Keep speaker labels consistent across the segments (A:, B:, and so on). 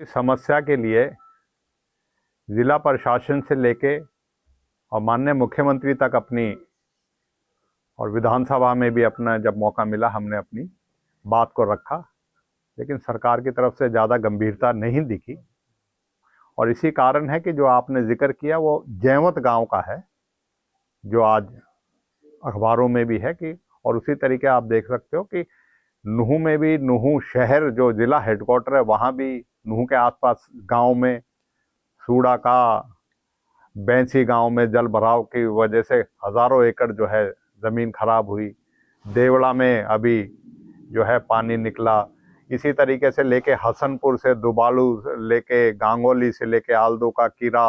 A: इस समस्या के लिए जिला प्रशासन से लेके और माननीय मुख्यमंत्री तक अपनी और विधानसभा में भी अपना जब मौका मिला हमने अपनी बात को रखा, लेकिन सरकार की तरफ से ज़्यादा गंभीरता नहीं दिखी। और इसी कारण है कि जो आपने जिक्र किया वो जैवत गांव का है, जो आज अखबारों में भी है कि, और उसी तरीके आप देख सकते हो कि नूहू में भी, नूहू शहर जो जिला हेडक्वार्टर है वहाँ भी, नूहू के आसपास गांव में, सूड़ा का बैंसी गांव में जल भराव की वजह से हज़ारों एकड़ जो है ज़मीन खराब हुई। देवड़ा में अभी जो है पानी निकला। इसी तरीके से लेके हसनपुर से दुबालू लेके गांगोली से लेके आलदो का कीरा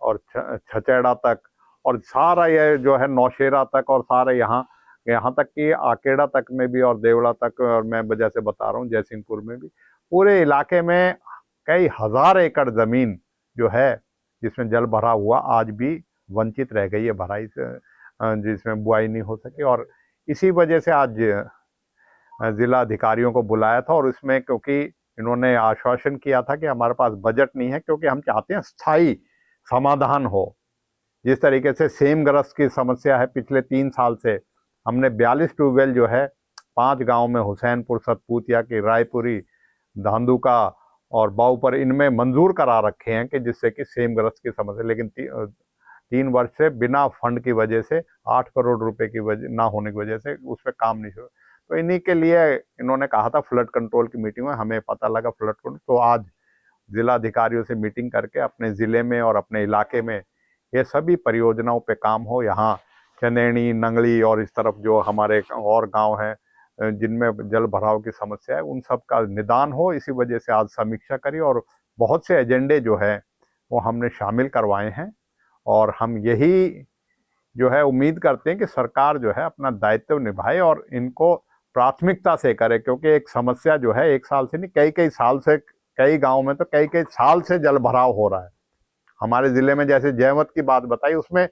A: और छचेड़ा तक, और सारा ये जो है नौशेरा तक, और सारे यहाँ तक कि आकेड़ा तक में भी, और देवड़ा तक, और मैं वजह से बता रहा हूँ जयसिंहपुर में भी, पूरे इलाके में कई हजार एकड़ ज़मीन जो है जिसमें जल भरा हुआ आज भी वंचित रह गई है भराई से, जिसमें बुआई नहीं हो सकी। और इसी वजह से आज जिला अधिकारियों को बुलाया था, और इसमें क्योंकि इन्होंने आश्वासन किया था कि हमारे पास बजट नहीं है, क्योंकि हम चाहते हैं स्थायी समाधान हो। जिस तरीके से सेमग्रस्त की समस्या है, पिछले 3 साल से हमने 42 ट्यूबवेल जो है 5 गांव में, हुसैनपुर, सतपुतिया की, रायपुरी, धांधुका और बाऊपर, इनमें मंजूर करा रखे हैं कि जिससे कि सेमग्रस्त की समस्या, लेकिन 3 वर्ष से बिना फंड की वजह से, 8 करोड़ रुपए की वजह ना होने की वजह से उस पर काम नहीं हुआ। तो इन्हीं के लिए इन्होंने कहा था फ्लड कंट्रोल की मीटिंग में, हमें पता लगा फ्लड कंट्रोल, तो आज जिला अधिकारियों से मीटिंग करके अपने ज़िले में और अपने इलाके में ये सभी परियोजनाओं पे काम हो। यहाँ चंदेड़ी, नंगली और इस तरफ जो हमारे और गांव हैं जिनमें जल भराव की समस्या है, उन सब का निदान हो। इसी वजह से आज समीक्षा करी, और बहुत से एजेंडे जो है वो हमने शामिल करवाए हैं, और हम यही जो है उम्मीद करते हैं कि सरकार जो है अपना दायित्व निभाए और इनको प्राथमिकता से करे, क्योंकि एक समस्या जो है 1 साल से नहीं, कई साल से, कई गाँव में तो कई साल से जल भराव हो रहा है। हमारे ज़िले में जैसे जैवत की बात बताई, उसमें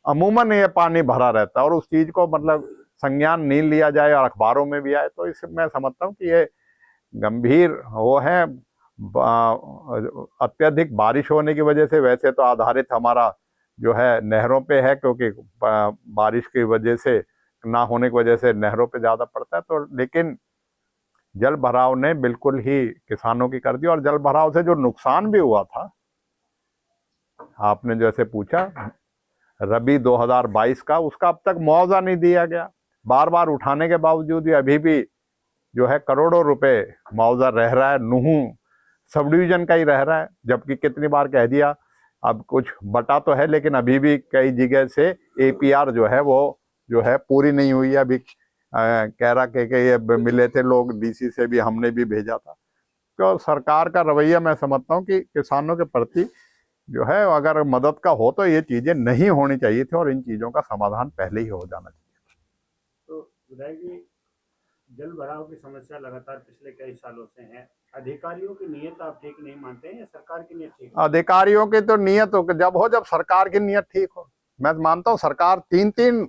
A: अमूमन ये पानी भरा रहता है, और उस चीज़ को मतलब संज्ञान नहीं लिया जाए और अखबारों में भी आए, तो इसे मैं समझता हूँ कि ये गंभीर वो है। अत्यधिक बारिश होने की वजह से, वैसे तो आधारित हमारा जो है नहरों पे है, क्योंकि बारिश की वजह से, ना होने की वजह से नहरों पे ज़्यादा पड़ता है, तो लेकिन जल भराव ने बिल्कुल ही किसानों की कर दी। और जल भराव से जो नुकसान भी हुआ था, आपने जैसे पूछा रबी 2022 का, उसका अब तक मुआवजा नहीं दिया गया। बार बार उठाने के बावजूद भी अभी भी जो है करोड़ों रुपए मुआवजा रह रहा है, नूहू सब डिवीजन का ही रह रहा है, जबकि कितनी बार कह दिया, अब कुछ बटा तो है, लेकिन अभी भी कई जगह से APR जो है वो जो है पूरी नहीं हुई है। अभी कह रहा के ये मिले थे लोग, DC से भी हमने भी भेजा था। तो सरकार का रवैया मैं समझता हूँ कि किसानों के प्रति जो है अगर मदद का हो तो ये चीजें नहीं होनी चाहिए थी, और इन चीजों का समाधान पहले ही हो जाना चाहिए।
B: तो विधायक जी, जल भराव की समस्या लगातार पिछले कई सालों से है। अधिकारियों की नीयत आप ठीक नहीं मानते हैं या सरकार की नीयत ठीक है?
A: अधिकारियों की तो नीयत हो, जब सरकार की नीयत ठीक हो। मैं मानता हूँ सरकार 3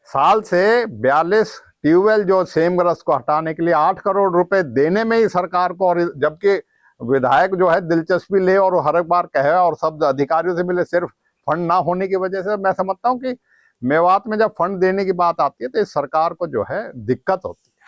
A: साल से 42 ट्यूबवेल जो सेमग्रस्त को हटाने के लिए 8 करोड़ रुपए देने में ही सरकार को, और जबकि विधायक जो है दिलचस्पी ले और हर एक बार कहे और सब अधिकारियों से मिले, सिर्फ फंड ना होने की वजह से मैं समझता हूँ कि मेवात में जब फंड देने की बात आती है तो इस सरकार को जो है दिक्कत होती है।